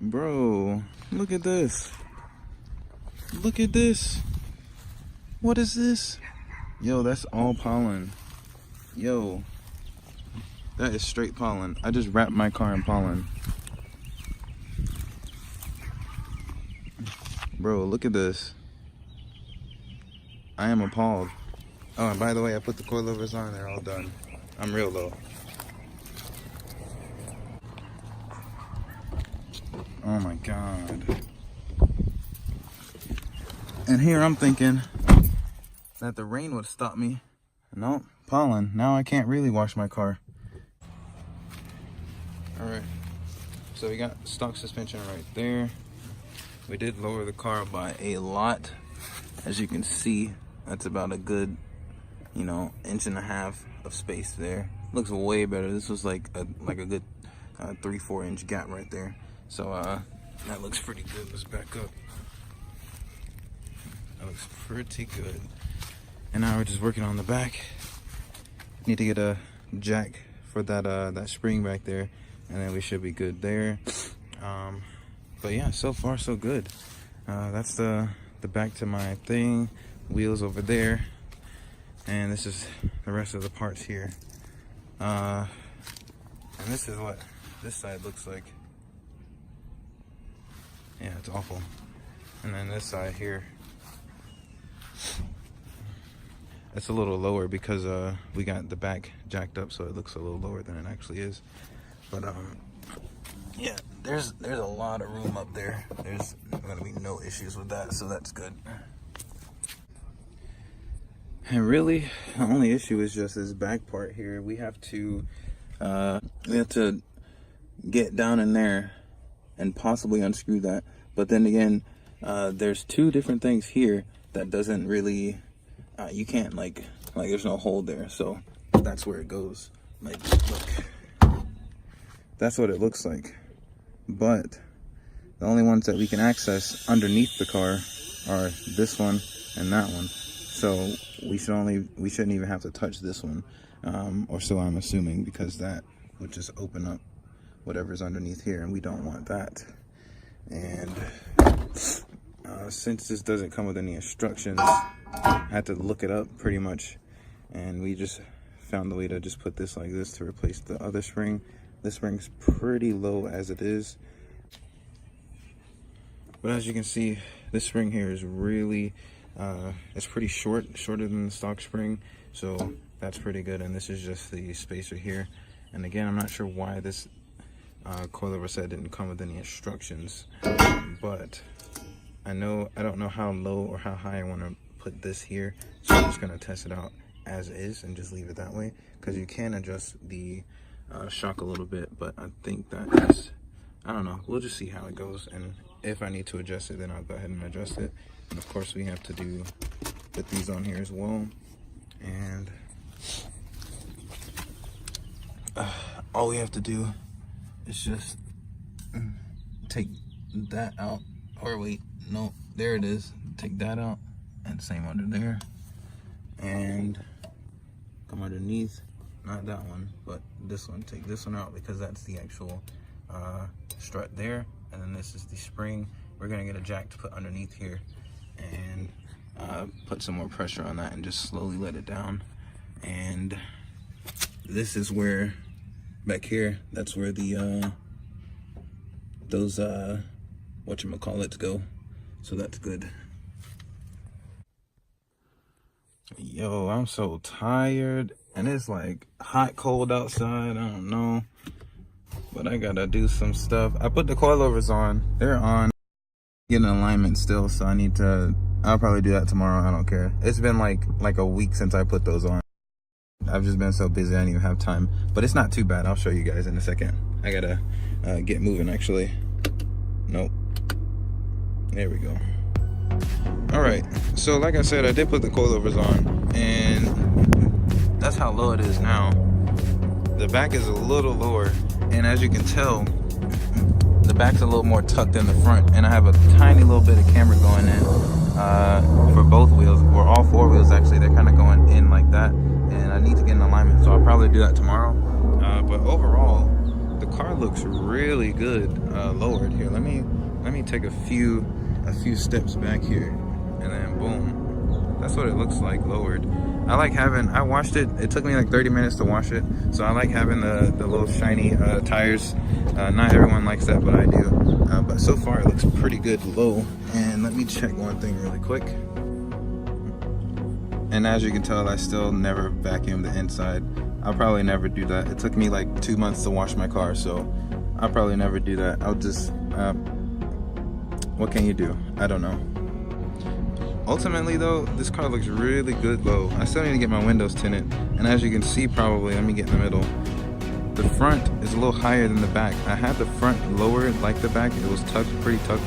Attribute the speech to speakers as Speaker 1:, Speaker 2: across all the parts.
Speaker 1: Bro, look at this. Look at this. What is this? Yo, that's all pollen. Yo, that is straight pollen. I just wrapped my car in pollen. Bro, look at this. I am appalled. Oh, and by the way, I put the coilovers on. They're all done. I'm real low. Oh my God. And here I'm thinking that the rain would stop me. Nope, pollen. Now I can't really wash my car. All right, so we got stock suspension right there. We did lower the car by a lot. As you can see, that's about a good, you know, 1.5 inches of space there. Looks way better. This was like a good 3-4 inch gap right there. So that looks pretty good. Let's back up. That looks pretty good. And now we're just working on the back. Need to get a jack for that that spring back there, and then we should be good there. But yeah, so far so good. That's the back to my thing. Wheels over there, and this is the rest of the parts here. And this is what this side looks like. Yeah, it's awful. And then this side here, it's a little lower because we got the back jacked up, so it looks a little lower than it actually is. But yeah, there's a lot of room up there. There's gonna be no issues with that, so that's good. And really, the only issue is just this back part here. We have to get down in there and possibly unscrew that. But then again, there's two different things here that doesn't really, you can't like there's no hole there. So that's where it goes. Like, look, that's what it looks like. But the only ones that we can access underneath the car are this one and that one. So we shouldn't even have to touch this one, or so I'm assuming, because that would just open up whatever's underneath here, and we don't want that. And since this doesn't come with any instructions, I had to look it up pretty much, and we just found the way to just put this like this to replace the other spring. This spring's pretty low as it is, but as you can see, this spring here is really it's pretty shorter than the stock spring, so that's pretty good. And this is just the spacer here. And again, I'm not sure why this coilover set didn't come with any instructions, but I don't know how low or how high I want to put this here, so I'm just going to test it out as is and just leave it that way, because you can adjust the shock a little bit, but I think that is, I don't know, we'll just see how it goes, and if I need to adjust it, then I'll go ahead and adjust it. And of course we have to put these on here as well, and all we have to do is just take that out, or wait, no, there it is, take that out, and same under there, and come underneath, not that one, but this one, take this one out, because that's the actual strut there, and then this is the spring. We're gonna get a jack to put underneath here, and put some more pressure on that and just slowly let it down. And this is where, back here, that's where the those whatchamacallits go, so that's good. Yo, I'm so tired, and it's like hot cold outside. I don't know, but I gotta do some stuff. I put the coilovers on, they're on, getting alignment still, so I'll probably do that tomorrow. I don't care. It's been like a week since I put those on. I've just been so busy, I didn't even have time, but it's not too bad. I'll show you guys in a second. I gotta get moving, actually. Nope, there we go. All right, so like I said, I did put the coilovers on, and that's how low it is now. The back is a little lower, and as you can tell, the back's a little more tucked in the front, and I have a tiny little bit of camber going in for both wheels, or all four wheels actually. They're kind of going in like that, and I need to get in alignment, so I'll probably do that tomorrow. But overall, the car looks really good lowered here. Let me take a few steps back here, and then boom, that's what it looks like lowered. I like having, I washed it, it took me like 30 minutes to wash it, so I like having the little shiny tires. Not everyone likes that, but I do. But so far it looks pretty good low. And let me check one thing really quick. And as you can tell, I still never vacuum the inside. I'll probably never do that. It took me like 2 months to wash my car, so I'll probably never do that. I'll just, what can you do? I don't know. Ultimately though, this car looks really good low. I still need to get my windows tinted. And as you can see probably, let me get in the middle. The front is a little higher than the back. I had the front lower like the back. It was tucked, pretty tucked.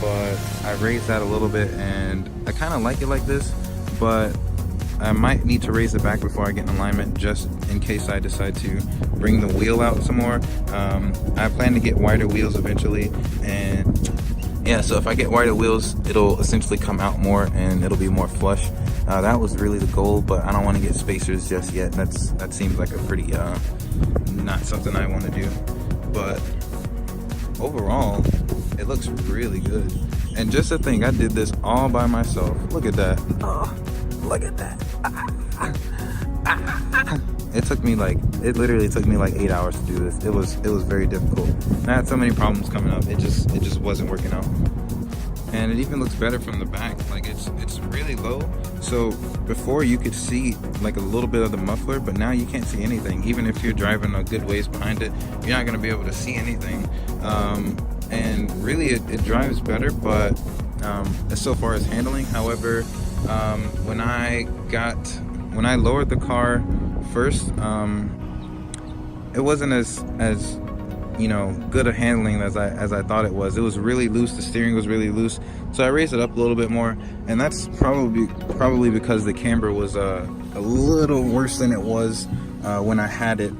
Speaker 1: But I raised that a little bit, and I kind of like it like this, but I might need to raise it back before I get in alignment, just in case I decide to bring the wheel out some more. I plan to get wider wheels eventually, and yeah, so if I get wider wheels, it'll essentially come out more and it'll be more flush. That was really the goal, but I don't want to get spacers just yet. That seems like a pretty not something I want to do. But overall, it looks really good. And just to think, I did this all by myself. Look at that. Oh, look at that. It literally took me like 8 hours to do this. It was very difficult. And I had so many problems coming up. It just wasn't working out. And it even looks better from the back. Like it's really low. So before you could see like a little bit of the muffler, but now you can't see anything. Even if you're driving a good ways behind it, you're not gonna be able to see anything. And really it drives better, but so far as handling. However, when I lowered the car first, it wasn't as you know, good at handling as I thought it was. It was really loose. The steering was really loose, so I raised it up a little bit more, and that's probably because the camber was a little worse than it was when I had it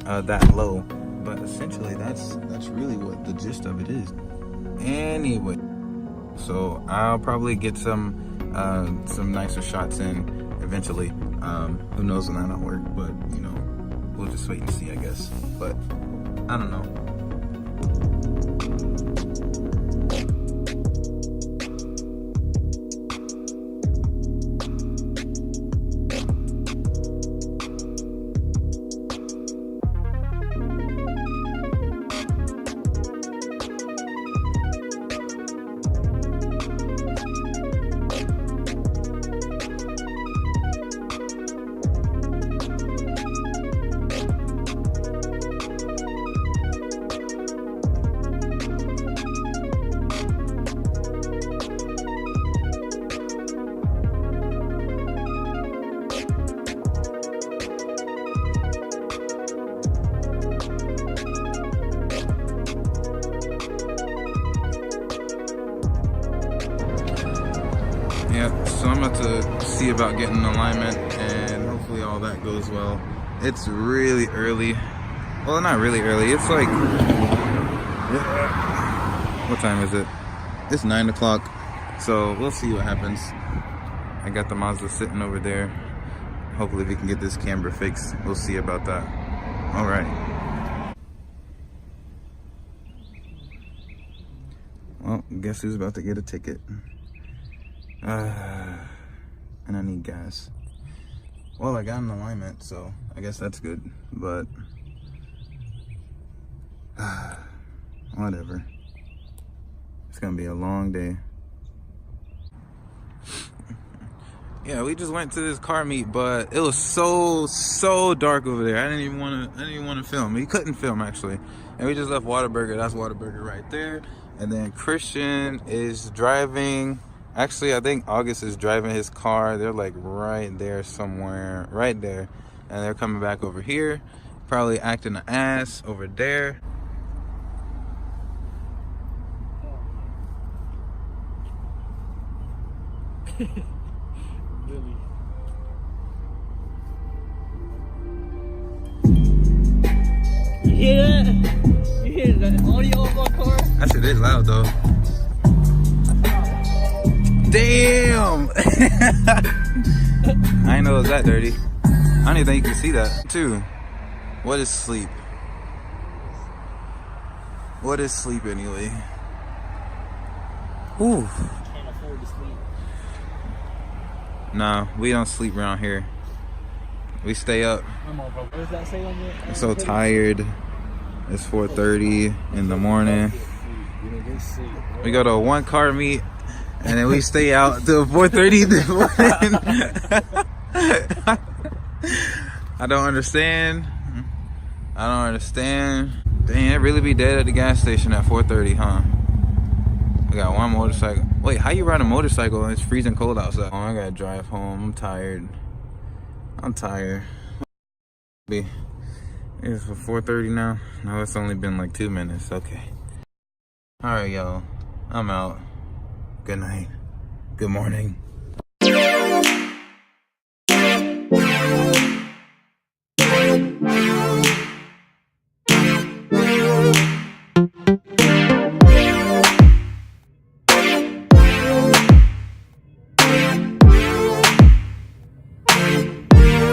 Speaker 1: that low. But essentially, that's really what the gist of it is. Anyway, so I'll probably get some nicer shots in eventually. Who knows when that'll work? But you know, we'll just wait and see, I guess. But I don't know. Yeah, so I'm about to see about getting in alignment, and hopefully all that goes well. It's really early. Well, not really early. It's like, what time is it? It's 9 o'clock. So we'll see what happens. I got the Mazda sitting over there. Hopefully we can get this camber fixed. We'll see about that. All right. Well, guess who's about to get a ticket? And I need gas. Well, I got an alignment, so I guess that's good, but whatever. It's gonna be a long day. Yeah, we just went to this car meet, but it was so dark over there. I didn't even want to film. We couldn't film actually, and we just left Whataburger. That's Whataburger right there. And then Christian is driving. Actually, I think August is driving his car. They're like right there somewhere, right there. And they're coming back over here, probably acting an ass over there.
Speaker 2: Really? You hear that? You hear the audio of my car?
Speaker 1: That shit is loud though. Damn! I didn't know it was that dirty. I don't even think you can see that too. What is sleep? What is sleep anyway? Ooh.
Speaker 2: Can't afford to sleep.
Speaker 1: Nah, we don't sleep around here. We stay up.
Speaker 2: Come on, bro. What does that say on your?
Speaker 1: I'm so tired. It's 4:30 in the morning. We go to a 1-car meet, and then we stay out till 4:30 in the morning. I don't understand. Dang, it really be dead at the gas station at 4:30, huh? I got one motorcycle. Wait, how you ride a motorcycle and it's freezing cold outside? Oh, I gotta drive home. I'm tired. It's 4:30 now. No, it's only been like 2 minutes. Okay. All right, y'all. I'm out. Good night. Good morning.